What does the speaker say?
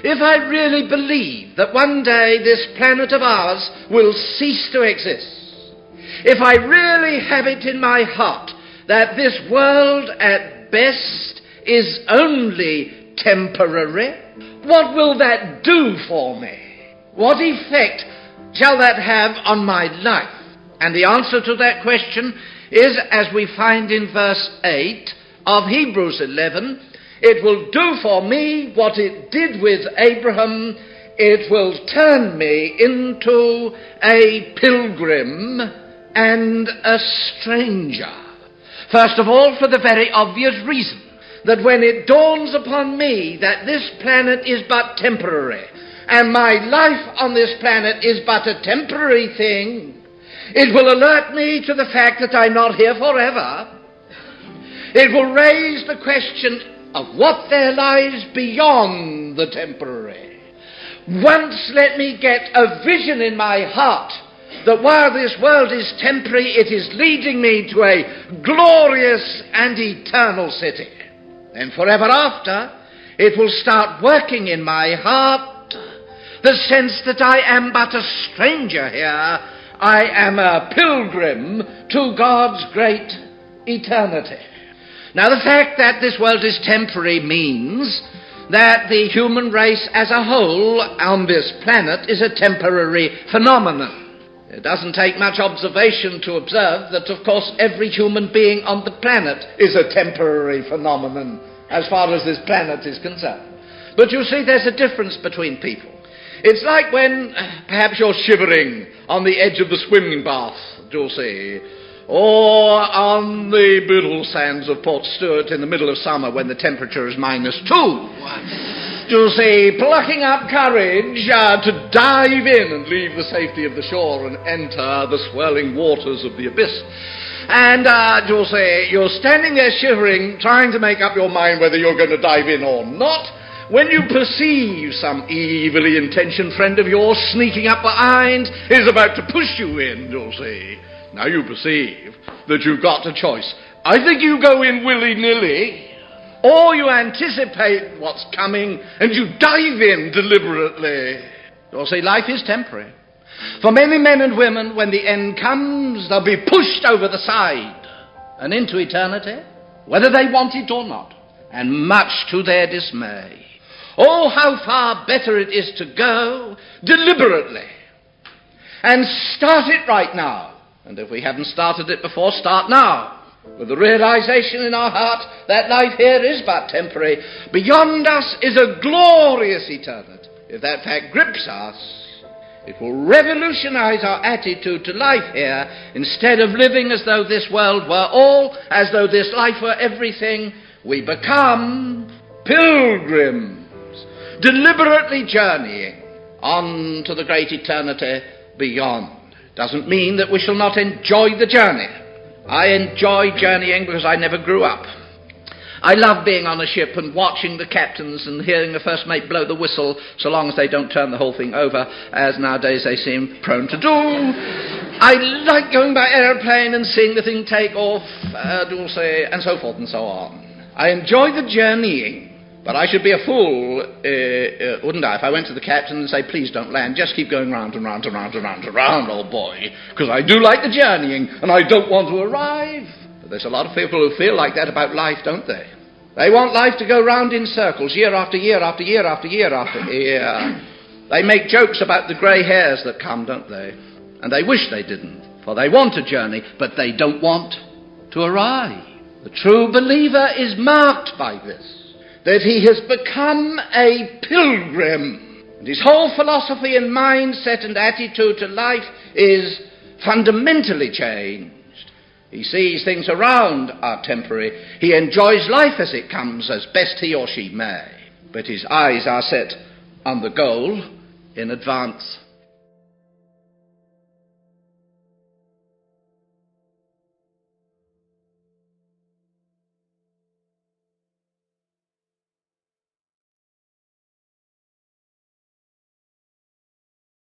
if I really believe that one day this planet of ours will cease to exist, if I really have it in my heart that this world at best is only temporary, what will that do for me? What effect shall that have on my life? And the answer to that question is, as we find in verse 8 of Hebrews 11, it will do for me what it did with Abraham. It will turn me into a pilgrim and a stranger. First of all, for the very obvious reason that when it dawns upon me that this planet is but temporary, and my life on this planet is but a temporary thing, it will alert me to the fact that I'm not here forever. It will raise the question of what there lies beyond the temporary. Once let me get a vision in my heart that while this world is temporary, it is leading me to a glorious and eternal city. And forever after, it will start working in my heart the sense that I am but a stranger here. I am a pilgrim to God's great eternity. Now, the fact that this world is temporary means that the human race as a whole on this planet is a temporary phenomenon. It doesn't take much observation to observe that, of course, every human being on the planet is a temporary phenomenon as far as this planet is concerned. But you see, there's a difference between people. It's like when perhaps you're shivering on the edge of the swimming bath, you'll see, or on the Biddle sands of Port Stewart in the middle of summer when the temperature is -2. You'll see, plucking up courage to dive in and leave the safety of the shore and enter the swirling waters of the abyss. And you'll say, you're standing there shivering, trying to make up your mind whether you're going to dive in or not, when you perceive some evilly intentioned friend of yours sneaking up behind is about to push you in, you'll say. Now you perceive that you've got a choice. Either you go in willy-nilly, or you anticipate what's coming and you dive in deliberately. You'll see, life is temporary. For many men and women, when the end comes, they'll be pushed over the side and into eternity, whether they want it or not, and much to their dismay. Oh, how far better it is to go deliberately and start it right now. And if we haven't started it before, start now, with the realization in our heart that life here is but temporary. Beyond us is a glorious eternity. If that fact grips us, it will revolutionize our attitude to life here. Instead of living as though this world were all, as though this life were everything, we become pilgrims, deliberately journeying on to the great eternity beyond. Doesn't mean that we shall not enjoy the journey. I enjoy journeying because I never grew up. I love being on a ship and watching the captains and hearing the first mate blow the whistle, so long as they don't turn the whole thing over, as nowadays they seem prone to do. I like going by aeroplane and seeing the thing take off, and so forth and so on. I enjoy the journeying, but I should be a fool, wouldn't I, if I went to the captain and say, please don't land, just keep going round and round and round and round and round, old boy, because I do like the journeying and I don't want to arrive. But there's a lot of people who feel like that about life, don't they? They want life to go round in circles, year after year after year after year after year. They make jokes about the grey hairs that come, don't they? And they wish they didn't, for they want a journey, but they don't want to arrive. The true believer is marked by this, that he has become a pilgrim. And his whole philosophy and mindset and attitude to life is fundamentally changed. He sees things around are temporary. He enjoys life as it comes, as best he or she may. But his eyes are set on the goal in advance.